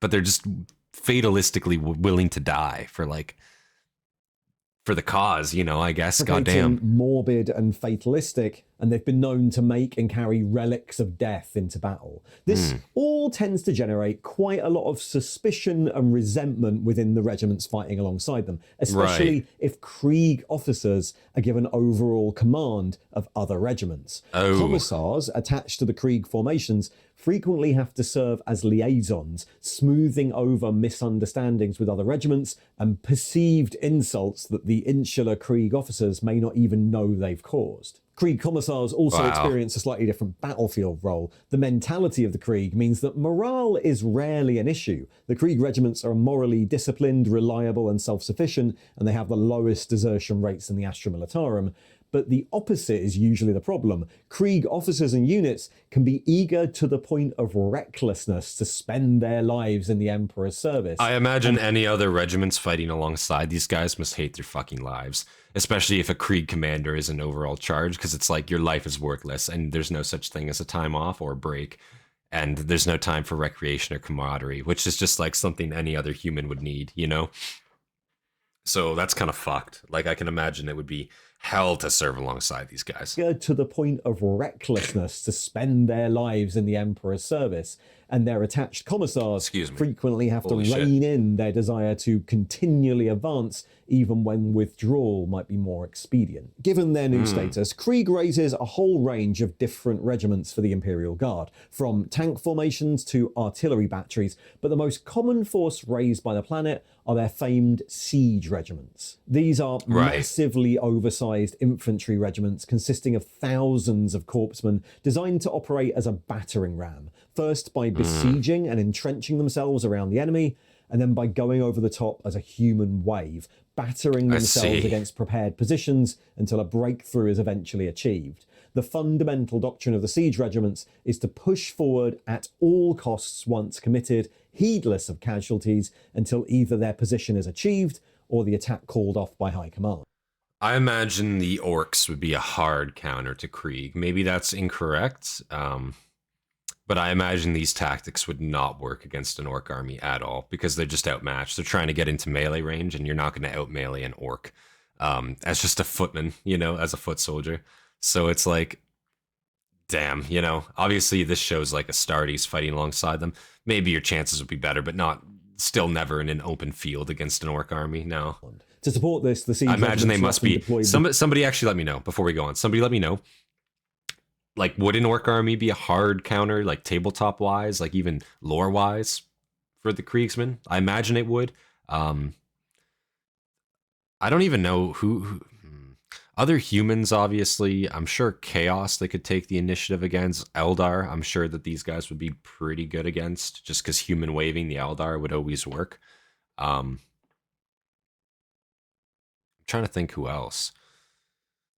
[SPEAKER 1] But they're just fatalistically willing to die for like, for the cause, you know, I guess. Goddamn.
[SPEAKER 2] Morbid and fatalistic, and they've been known to make and carry relics of death into battle. This all tends to generate quite a lot of suspicion and resentment within the regiments fighting alongside them, especially if Krieg officers are given overall command of other regiments. Commissars attached to the Krieg formations frequently have to serve as liaisons, smoothing over misunderstandings with other regiments and perceived insults that the insular Krieg officers may not even know they've caused. Krieg commissars also experience a slightly different battlefield role. The mentality of the Krieg means that morale is rarely an issue. The Krieg regiments are morally disciplined, reliable, and self-sufficient, and they have the lowest desertion rates in the Astra Militarum. But the opposite is usually the problem. Krieg officers and units can be eager to the point of recklessness to spend their lives in the Emperor's service.
[SPEAKER 1] I imagine any other regiments fighting alongside these guys must hate their fucking lives, especially if a Krieg commander is in overall charge, because it's like your life is worthless and there's no such thing as a time off or a break, and there's no time for recreation or camaraderie, which is just like something any other human would need, you know? So that's kind of fucked. Like I can imagine it would be hell to serve alongside these guys.
[SPEAKER 2] To the point of recklessness to spend their lives in the Emperor's service, and their attached commissars frequently have to rein in their desire to continually advance even when withdrawal might be more expedient. Given their new status, Krieg raises a whole range of different regiments for the Imperial Guard, from tank formations to artillery batteries, but the most common force raised by the planet are their famed siege regiments. These are massively oversized infantry regiments consisting of thousands of corpsmen designed to operate as a battering ram, first by besieging and entrenching themselves around the enemy, and then by going over the top as a human wave, battering themselves against prepared positions until a breakthrough is eventually achieved. The fundamental doctrine of the siege regiments is to push forward at all costs once committed, heedless of casualties, until either their position is achieved or the attack called off by high command.
[SPEAKER 1] I imagine the orcs would be a hard counter to Krieg. Maybe that's incorrect, but I imagine these tactics would not work against an orc army at all, because they're just outmatched. They're trying to get into melee range, and you're not going to out-melee an orc as just a footman, you know, as a foot soldier. So it's like, damn, you know, obviously this shows like Astartes fighting alongside them. Maybe your chances would be better, but still never in an open field against an orc army, no.
[SPEAKER 2] To support this, the siege
[SPEAKER 1] I imagine they must be.
[SPEAKER 2] deployed.
[SPEAKER 1] Somebody actually let me know before we go on. Somebody let me know. Like, would an orc army be a hard counter, like tabletop wise, like even lore wise, for the Kriegsmen? I imagine it would. I don't even know who. Other humans, obviously, I'm sure Chaos they could take the initiative against. Eldar, I'm sure that these guys would be pretty good against, just because human waving the Eldar would always work. I'm trying to think who else.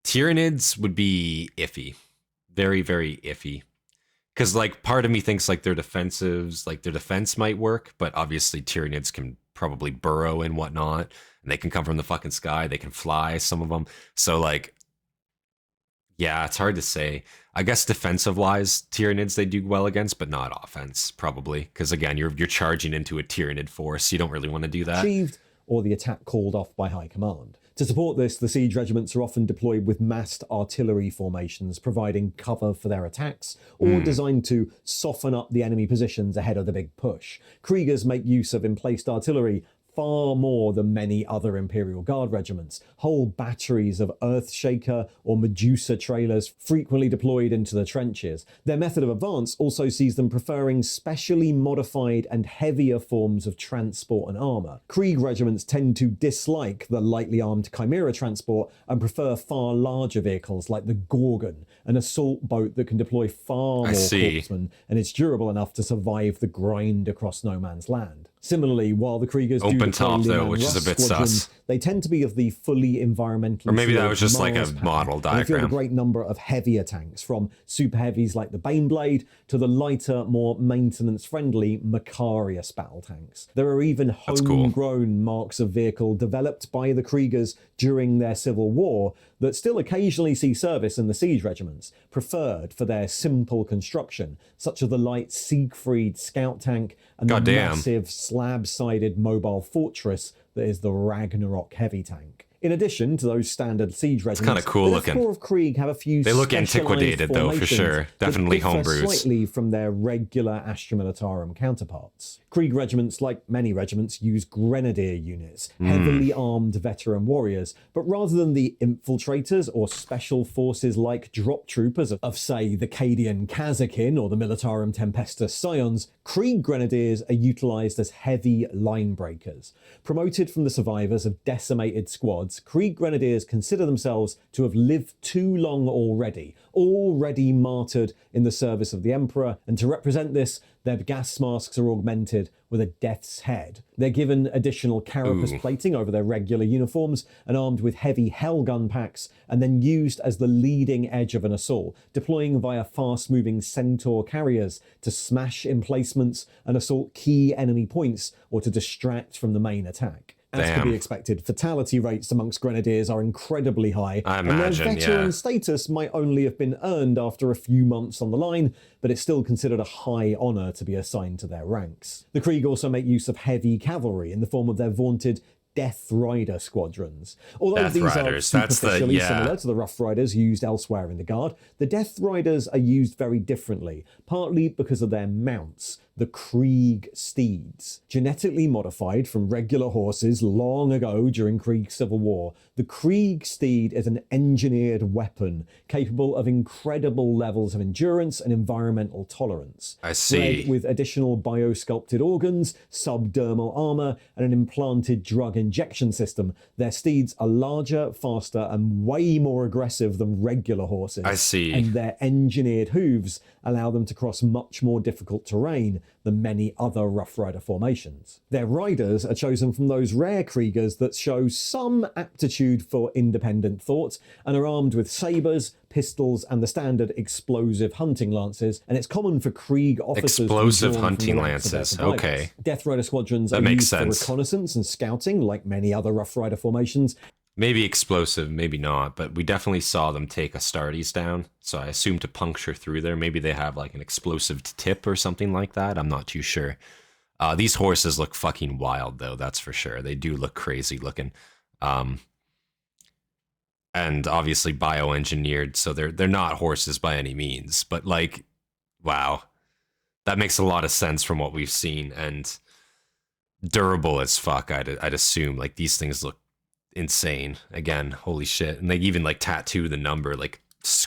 [SPEAKER 1] Tyranids would be iffy. Very, very iffy. Because, like, part of me thinks, like, their defensives, like, their defense might work, but obviously Tyranids can probably burrow and whatnot, and they can come from the fucking sky, they can fly, some of them. So, like, yeah, it's hard to say. I guess defensive-wise, Tyranids they do well against, but not offense, probably. Because, again, you're charging into a Tyranid force, you don't really want to do that.
[SPEAKER 2] Achieved, or the attack called off by High Command. To support this, the siege regiments are often deployed with massed artillery formations, providing cover for their attacks, or designed to soften up the enemy positions ahead of the big push. Kriegers make use of emplaced artillery far more than many other Imperial Guard regiments. Whole batteries of Earthshaker or Medusa trailers frequently deployed into the trenches. Their method of advance also sees them preferring specially modified and heavier forms of transport and armour. Krieg regiments tend to dislike the lightly armed Chimera transport and prefer far larger vehicles like the Gorgon, an assault boat that can deploy far more corpsmen and is durable enough to survive the grind across no man's land. Similarly, while the Kriegers do
[SPEAKER 1] open top though, which is a bit sus.
[SPEAKER 2] They tend to be of the fully environmentally.
[SPEAKER 1] Or maybe that was just like a model diagram.
[SPEAKER 2] They field a great number of heavier tanks, from super heavies like the Baneblade to the lighter, more maintenance-friendly Macarius battle tanks. There are even homegrown marks of vehicle developed by the Kriegers during their civil war that still occasionally see service in the siege regiments, preferred for their simple construction, such as the light Siegfried scout tank and the massive slab-sided mobile fortress that is the Ragnarok heavy tank. In addition to those standard siege regiments,
[SPEAKER 1] it's kind of cool looking.
[SPEAKER 2] The Death Korps of Krieg have a few.
[SPEAKER 1] They look antiquated though, for sure. Definitely homebrews.
[SPEAKER 2] Slightly from their regular Astra Militarum counterparts. Krieg regiments, like many regiments, use grenadier units, heavily armed veteran warriors, but rather than the infiltrators or special forces like drop troopers of say, the Cadian Kazakin or the Militarum Tempestus Scions, Krieg grenadiers are utilised as heavy line breakers. Promoted from the survivors of decimated squads, Krieg grenadiers consider themselves to have lived too long already martyred in the service of the Emperor, and to represent this, their gas masks are augmented with a death's head. They're given additional carapace plating over their regular uniforms and armed with heavy hellgun packs, and then used as the leading edge of an assault, deploying via fast-moving Centaur carriers to smash emplacements and assault key enemy points or to distract from the main attack. As could be expected, fatality rates amongst grenadiers are incredibly high, and their veteran status might only have been earned after a few months on the line, but it's still considered a high honour to be assigned to their ranks. The Krieg also make use of heavy cavalry in the form of their vaunted Death Rider squadrons. Although these are superficially similar to the Rough Riders used elsewhere in the Guard, the Death Riders are used very differently, partly because of their mounts, the Krieg steeds. Genetically modified from regular horses long ago during Krieg's Civil War, the Krieg steed is an engineered weapon capable of incredible levels of endurance and environmental tolerance.
[SPEAKER 1] I see.
[SPEAKER 2] Bred with additional biosculpted organs, subdermal armour, and an implanted drug injection system, their steeds are larger, faster, and way more aggressive than regular horses.
[SPEAKER 1] I see.
[SPEAKER 2] And their engineered hooves allow them to cross much more difficult terrain than many other Rough Rider formations. Their riders are chosen from those rare Kriegers that show some aptitude for independent thought and are armed with sabres, pistols, and the standard explosive hunting lances, and it's common for Krieg officers
[SPEAKER 1] explosive hunting lances. Okay.
[SPEAKER 2] Death Rider squadrons are used for reconnaissance and scouting, like many other Rough Rider formations.
[SPEAKER 1] Maybe explosive, maybe not, but we definitely saw them take Astartes down, so I assume to puncture through there. Maybe they have like an explosive tip or something like that. I'm not too sure. These horses look fucking wild, though, that's for sure. They do look crazy looking. And obviously bioengineered, so they're not horses by any means, but like, wow. That makes a lot of sense from what we've seen, and durable as fuck, I'd assume. Like, these things look insane. Again, holy shit. And they even like tattoo the number, like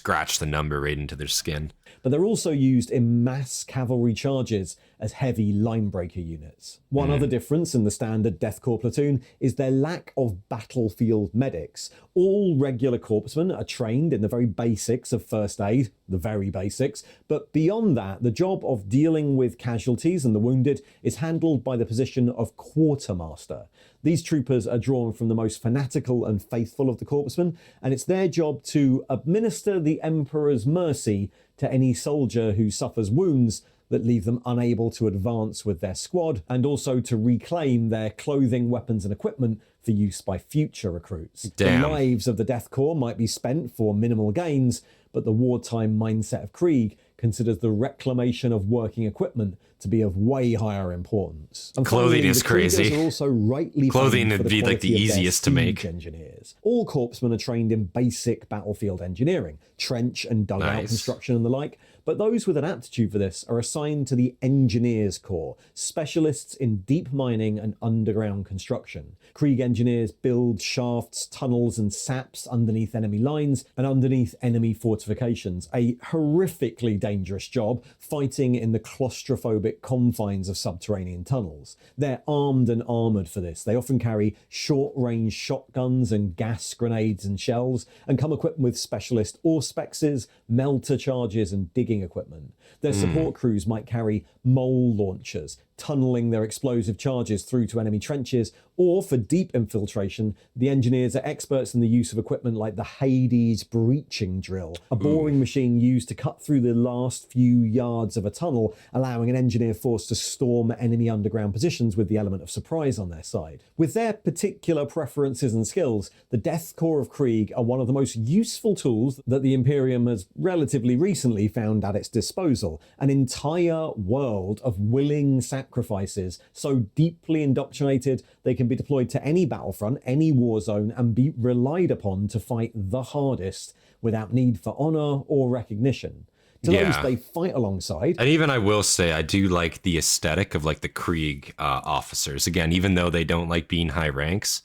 [SPEAKER 1] scratch the number right into their skin.
[SPEAKER 2] But they're also used in mass cavalry charges as heavy linebreaker units. One other difference in the standard Death Korps platoon is their lack of battlefield medics. All regular corpsmen are trained in the very basics of first aid, the very basics, but beyond that, the job of dealing with casualties and the wounded is handled by the position of quartermaster. These troopers are drawn from the most fanatical and faithful of the corpsmen, and it's their job to administer the Emperor's mercy to any soldier who suffers wounds that leave them unable to advance with their squad, and also to reclaim their clothing, weapons and equipment for use by future recruits.
[SPEAKER 1] Damn.
[SPEAKER 2] The lives of the Death Korps might be spent for minimal gains, but the wartime mindset of Krieg considers the reclamation of working equipment to be of way higher importance. And
[SPEAKER 1] clothing
[SPEAKER 2] finally,
[SPEAKER 1] is
[SPEAKER 2] the Kriegers
[SPEAKER 1] crazy.
[SPEAKER 2] Are also rightly
[SPEAKER 1] Clothing
[SPEAKER 2] famed for
[SPEAKER 1] would be like the
[SPEAKER 2] quality of their
[SPEAKER 1] easiest to make.
[SPEAKER 2] siege engineers. All corpsmen are trained in basic battlefield engineering, trench and dugout
[SPEAKER 1] Nice.
[SPEAKER 2] construction and the like, but those with an aptitude for this are assigned to the Engineers Corps, specialists in deep mining and underground construction. Krieg engineers build shafts, tunnels and saps underneath enemy lines and underneath enemy fortifications, a horrifically dangerous job fighting in the claustrophobic confines of subterranean tunnels. They're armed and armoured for this. They often carry short-range shotguns and gas grenades and shells, and come equipped with specialist auspexes, melter charges and digging equipment. Their support crews might carry mole launchers, tunneling their explosive charges through to enemy trenches, or for deep infiltration, the engineers are experts in the use of equipment like the Hades breaching drill, a boring machine used to cut through the last few yards of a tunnel, allowing an engineer force to storm enemy underground positions with the element of surprise on their side. With their particular preferences and skills, the Death Korps of Krieg are one of the most useful tools that the Imperium has relatively recently found at its disposal, an entire world of willing sacrifices, so deeply indoctrinated they can be deployed to any battlefront, any war zone, and be relied upon to fight the hardest without need for honour or recognition. To those they fight alongside.
[SPEAKER 1] And even I will say, I do like the aesthetic of like the Krieg officers. Again, even though they don't like being high ranks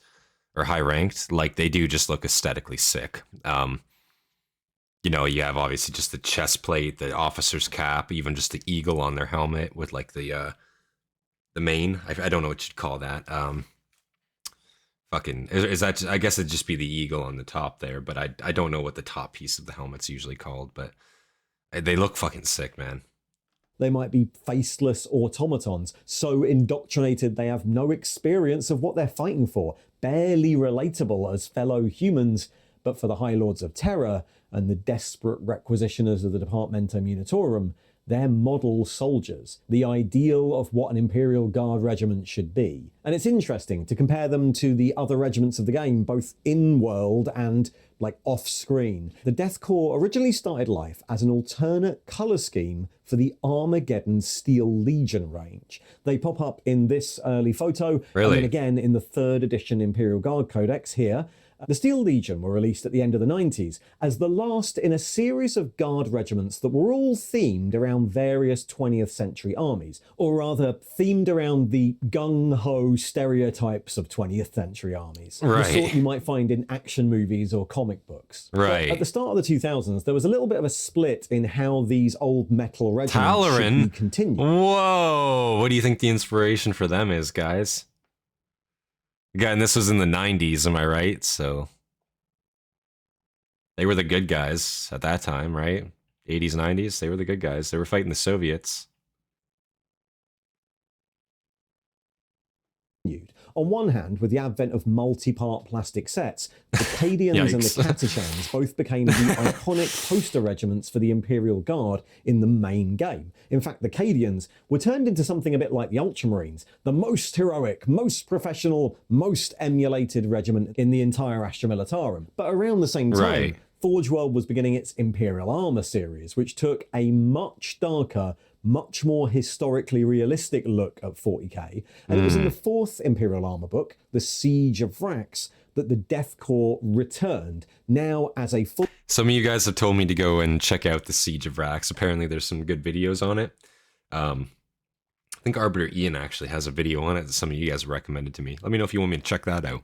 [SPEAKER 1] or high ranked, like they do just look aesthetically sick. You know, you have obviously just the chest plate, the officer's cap, even just the eagle on their helmet with like the mane. I don't know what you'd call that. Fucking is that? I guess it'd just be the eagle on the top there, but I don't know what the top piece of the helmet's usually called, but they look fucking sick, man.
[SPEAKER 2] They might be faceless automatons, so indoctrinated they have no experience of what they're fighting for, barely relatable as fellow humans, but for the High Lords of Terror and the desperate requisitioners of the Departmentum Unitorum, they're model soldiers, the ideal of what an Imperial Guard regiment should be. And it's interesting to compare them to the other regiments of the game, both in-world and like off-screen. The Death Korps originally started life as an alternate colour scheme for the Armageddon Steel Legion range. They pop up in this early photo,
[SPEAKER 1] Really?
[SPEAKER 2] and then again in the 3rd edition Imperial Guard Codex here. The Steel Legion were released at the end of the 90s as the last in a series of guard regiments that were all themed around various 20th century armies, or rather themed around the gung-ho stereotypes of 20th century armies.
[SPEAKER 1] Right.
[SPEAKER 2] The sort you might find in action movies or comic books.
[SPEAKER 1] Right.
[SPEAKER 2] But at the start of the 2000s, there was a little bit of a split in how these old metal regiments should be continued.
[SPEAKER 1] Whoa! What do you think the inspiration for them is, guys? Again, this was in the 90s, am I right? So they were the good guys at that time, right? 80s, 90s, they were the good guys. They were fighting the Soviets.
[SPEAKER 2] On one hand, with the advent of multi-part plastic sets, the Cadians and the
[SPEAKER 1] Yikes.
[SPEAKER 2] Catachans both became the iconic poster regiments for the Imperial Guard in the main game. In fact, the Cadians were turned into something a bit like the Ultramarines, the most heroic, most professional, most emulated regiment in the entire Astra Militarum. But around the same time,
[SPEAKER 1] Right.
[SPEAKER 2] Forge World was beginning its Imperial Armour series, which took a much darker, much more historically realistic look at 40k, and it was in the 4th Imperial Armour book, The Siege of Vrax, that the Death Korps returned, now as a full...
[SPEAKER 1] Some of you guys have told me to go and check out the Siege of Vrax. Apparently there's some good videos on it. I think Arbiter Ian actually has a video on it that some of you guys recommended to me. Let me know if you want me to check that out.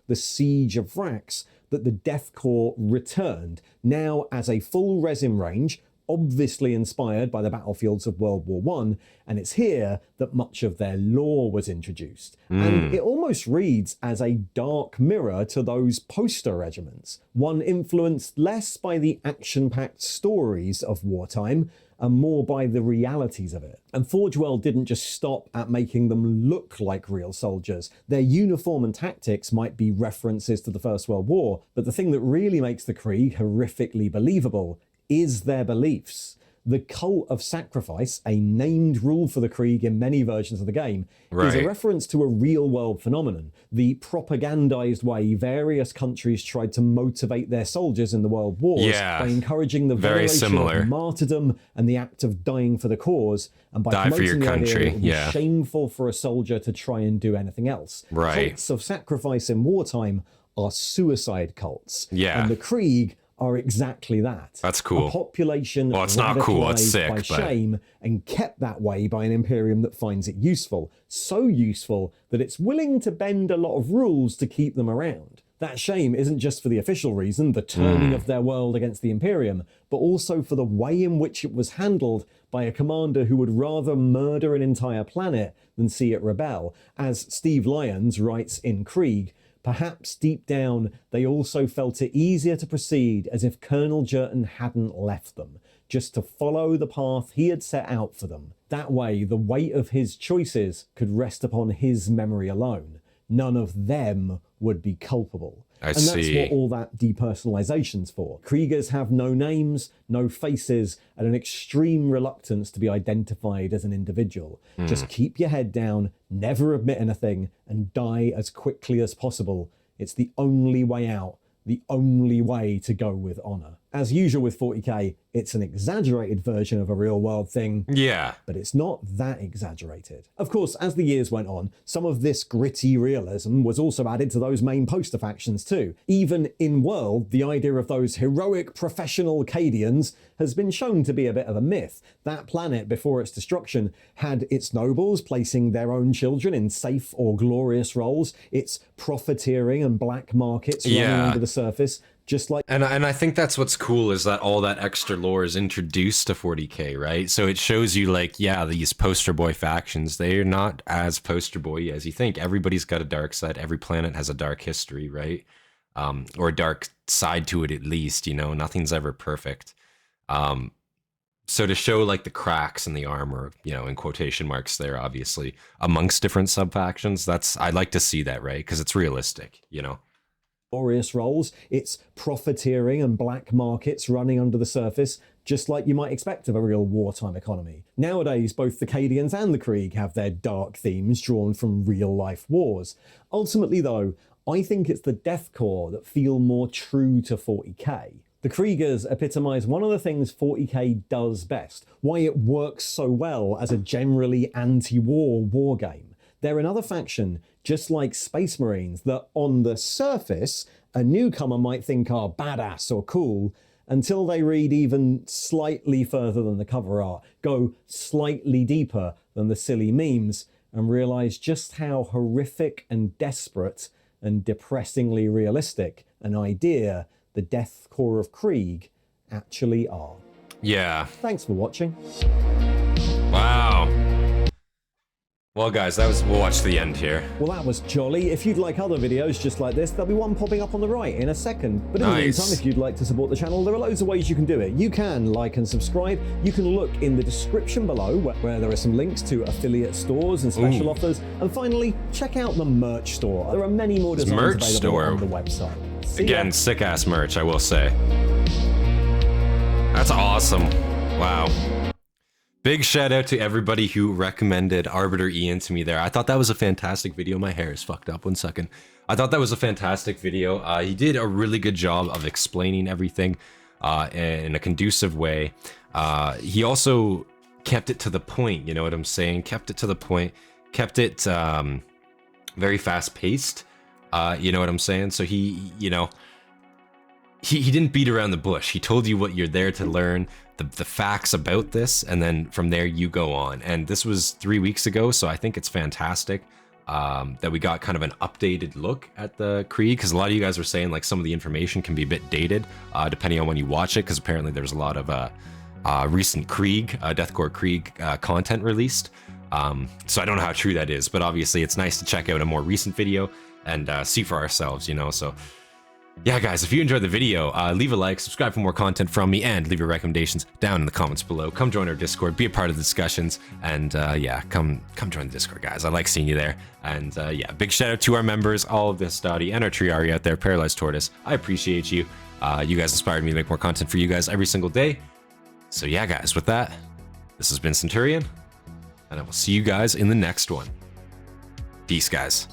[SPEAKER 2] The Siege of Vrax, that the Death Korps returned, now as a full resin range, obviously inspired by the battlefields of World War I, and it's here that much of their lore was introduced. And it almost reads as a dark mirror to those poster regiments, one influenced less by the action-packed stories of wartime and more by the realities of it. And Forge World didn't just stop at making them look like real soldiers. Their uniform and tactics might be references to the First World War, but the thing that really makes the Krieg horrifically believable is their beliefs. The cult of sacrifice, a named rule for the Krieg in many versions of the game, is a reference to a real-world phenomenon, the propagandized way various countries tried to motivate their soldiers in the world wars by encouraging the veneration of martyrdom and the act of dying for the cause, and by promoting the idea that it would be shameful for a soldier to try and do anything else. Cults of sacrifice in wartime are suicide cults, and the Krieg are exactly that.
[SPEAKER 1] That's cool.
[SPEAKER 2] A population
[SPEAKER 1] it's not cool, it's sick,
[SPEAKER 2] by shame and kept that way by an imperium that finds it useful. So useful that it's willing to bend a lot of rules to keep them around. That shame isn't just for the official reason, the turning of their world against the imperium, but also for the way in which it was handled by a commander who would rather murder an entire planet than see it rebel. As Steve Lyons writes in Krieg, perhaps deep down, they also felt it easier to proceed as if Colonel Jerton hadn't left them, just to follow the path he had set out for them. That way, the weight of his choices could rest upon his memory alone. None of them would be culpable. And that's what all that depersonalization's for. Kriegers have no names, no faces, and an extreme reluctance to be identified as an individual. Just keep your head down, never admit anything, and die as quickly as possible. It's the only way out, the only way to go with honor. As usual with 40k, it's an exaggerated version of a real-world thing. But it's not that exaggerated. Of course, as the years went on, some of this gritty realism was also added to those main poster factions too. Even in World, the idea of those heroic professional Cadians has been shown to be a bit of a myth. That planet, before its destruction, had its nobles placing their own children in safe or glorious roles, its profiteering and black markets running under the surface, just like...
[SPEAKER 1] And I think that's what's cool, is that all that extra lore is introduced to 40k, right? So it shows you, like, yeah, these poster boy factions, they're not as poster boy as you think. Everybody's got a dark side. Every planet has a dark history, right? Or a dark side to it, at least, you know? Nothing's ever perfect. So to show, like, the cracks in the armor, you know, in quotation marks there, obviously, amongst different sub-factions, I'd like to see that, right? Because it's realistic, you know?
[SPEAKER 2] Glorious roles, it's profiteering and black markets running under the surface, just like you might expect of a real wartime economy. Nowadays, both the Cadians and the Krieg have their dark themes drawn from real-life wars. Ultimately, though, I think it's the Death Korps that feel more true to 40k. The Kriegers epitomise one of the things 40k does best, why it works so well as a generally anti-war war game. They're another faction, just like Space Marines, that on the surface, a newcomer might think are badass or cool, until they read even slightly further than the cover art, go slightly deeper than the silly memes, and realise just how horrific and desperate and depressingly realistic an idea the Death Korps of Krieg actually are.
[SPEAKER 1] Yeah.
[SPEAKER 2] Thanks for watching.
[SPEAKER 1] Wow. Well, guys, we'll watch the end here.
[SPEAKER 2] Well, that was jolly. If you'd like other videos just like this, there'll be one popping up on the right in a second. But in the meantime, if you'd like to support the channel, there are loads of ways you can do it. You can like and subscribe. You can look in the description below where there are some links to affiliate stores and special offers. And finally, check out the merch store. There are many more designs available on the website.
[SPEAKER 1] Again, sick-ass merch, I will say. That's awesome. Wow. Big shout out to everybody who recommended Arbiter Ian to me there. I thought that was a fantastic video. My hair is fucked up. 1 second. I thought that was a fantastic video. He did a really good job of explaining everything in a conducive way. He also kept it to the point, you know what I'm saying? Kept it to the point. Kept it very fast-paced, you know what I'm saying? So he didn't beat around the bush. He told you what you're there to learn, the facts about this, and then from there you go on. And this was 3 weeks ago, so I think it's fantastic. that we got kind of an updated look at the Krieg, because a lot of you guys are saying like some of the information can be a bit dated depending on when you watch it, because apparently there's a lot of recent Krieg, Death Korps Krieg content released. So I don't know how true that is, but obviously it's nice to check out a more recent video and see for ourselves, you know. So yeah, guys, if you enjoyed the video, leave a like, subscribe for more content from me, and leave your recommendations down in the comments below. Come join our Discord, be a part of the discussions, and yeah, come join the Discord, guys. I like seeing you there. And yeah, big shout out to our members, all of the Hastati and our Triarii out there, Paralyzed, Tortoise. I appreciate you. You guys inspired me to make more content for you guys every single day. So yeah, guys, with that, this has been Centurion, and I will see you guys in the next one. Peace, guys.